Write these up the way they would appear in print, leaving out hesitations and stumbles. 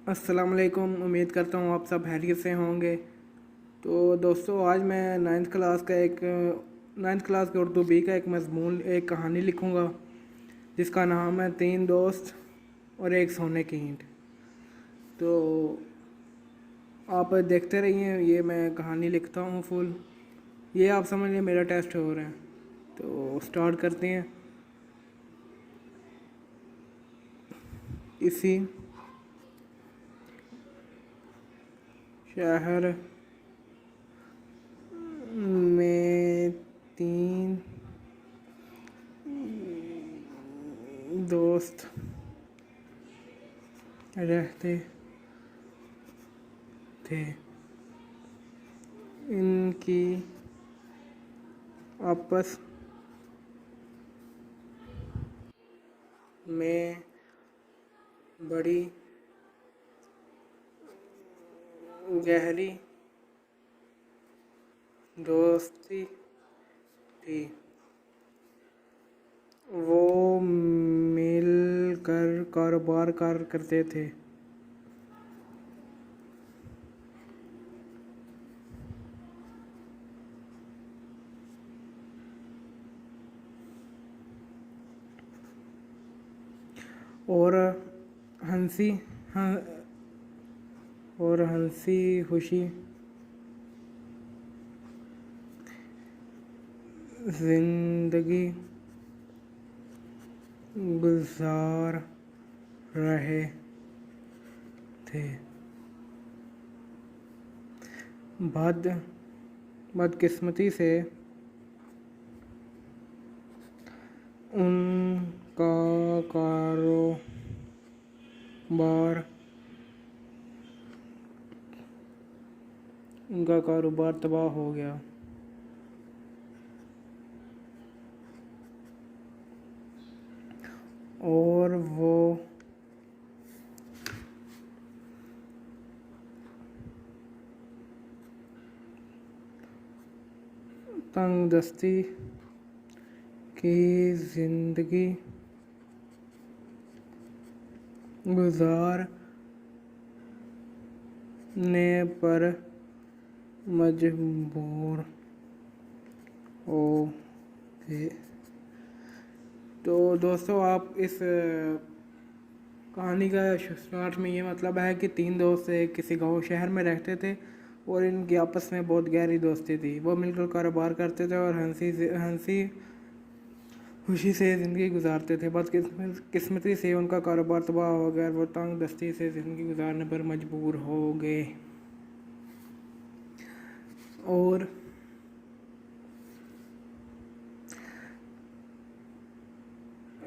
अस्सलाम वालेकुम। उम्मीद करता हूँ आप सब खैरियत से होंगे। तो दोस्तों, आज मैं नाइन्थ क्लास के उर्दू बी का एक कहानी लिखूँगा जिसका नाम है तीन दोस्त और एक सोने की ईंट। तो आप देखते रहिए, ये मैं कहानी लिखता हूँ फुल। ये आप समझ लें मेरा टेस्ट हो रहा है। तो स्टार्ट करते हैं। इसी शहर में तीन दोस्त रहते थे। इनकी आपस में बड़ी गहरी दोस्ती थी। वो मिलकर कारोबार करते थे। और हंसी हाँ, और हंसी खुशी जिंदगी गुजार रहे थे। बदकिस्मती से उनका कारोबार उनका कारोबार तबाह हो गया। और वो तंगदस्ती की जिंदगी गुजारने पर मजबूर हो गए। तो दोस्तों, आप इस कहानी का स्टार्ट में ये मतलब है कि तीन दोस्त एक किसी गांव शहर में रहते थे और इनकी आपस में बहुत गहरी दोस्ती थी। वो मिलकर कारोबार करते थे और हंसी खुशी से ज़िंदगी गुजारते थे। बदकिस्मती से उनका कारोबार तबाह हो गया और वो तंग दस्ती से ज़िंदगी गुजारने पर मजबूर हो गए। और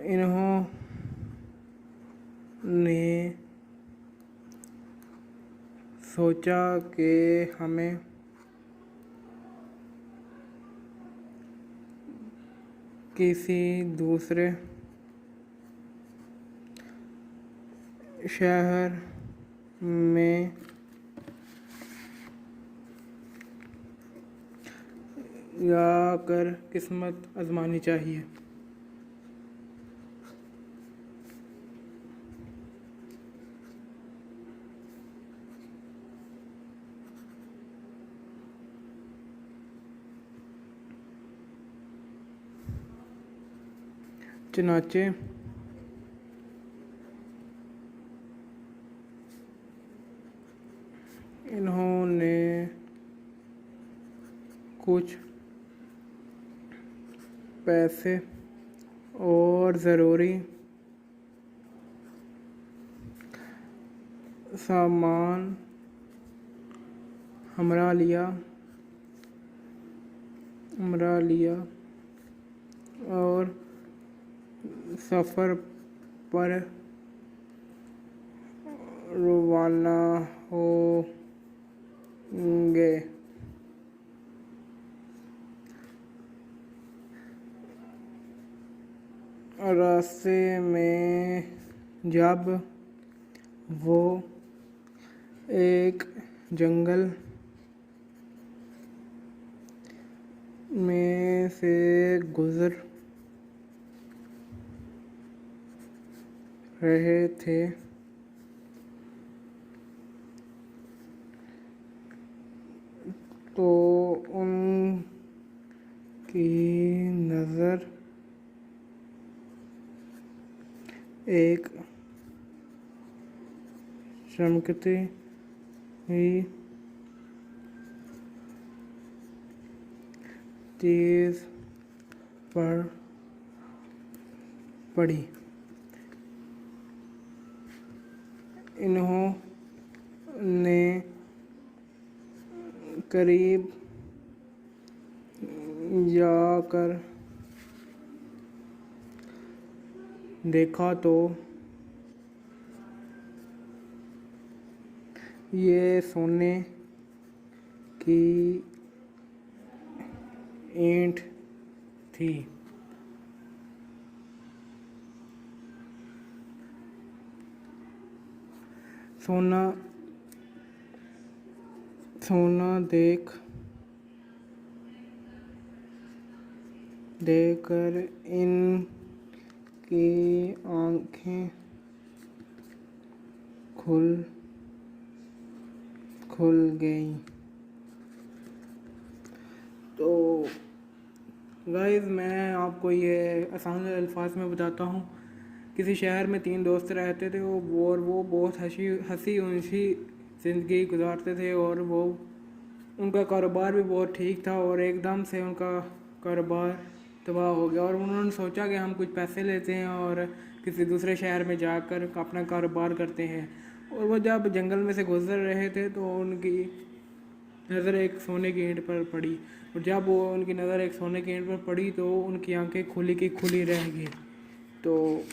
इन्होंने सोचा कि हमें किसी दूसरे शहर में जाकर किस्मत आजमानी चाहिए। चनाचे इन्होंने कुछ पैसे और ज़रूरी सामान हमरा लिया और सफ़र पर रवाना हो गए। रास्ते में जब वो एक जंगल में से गुज़र रहे थे तो उनकी नज़र एक चमकती हुई चीज़ पर पड़ी। इन्होंने करीब जाकर देखा तो ये सोने की ईंट थी। सोना देखकर इनकी आँखें खुल गईं। तो गाइस, मैं आपको ये आसान अल्फाज में बताता हूँ। किसी शहर में 3 दोस्त रहते थे और वो बहुत हंसी खुशी ज़िंदगी गुजारते थे और वो उनका कारोबार भी बहुत ठीक था और एकदम से उनका कारोबार तबाह हो गया और उन्होंने सोचा कि हम कुछ पैसे लेते हैं और किसी दूसरे शहर में जाकर अपना कारोबार करते हैं। और वो जब जंगल में से गुजर रहे थे तो उनकी नज़र एक सोने की ईंट पर पड़ी और जब वो उनकी नज़र एक सोने की ईंट पर पड़ी तो उनकी आंखें खुली की खुली रह गई। तो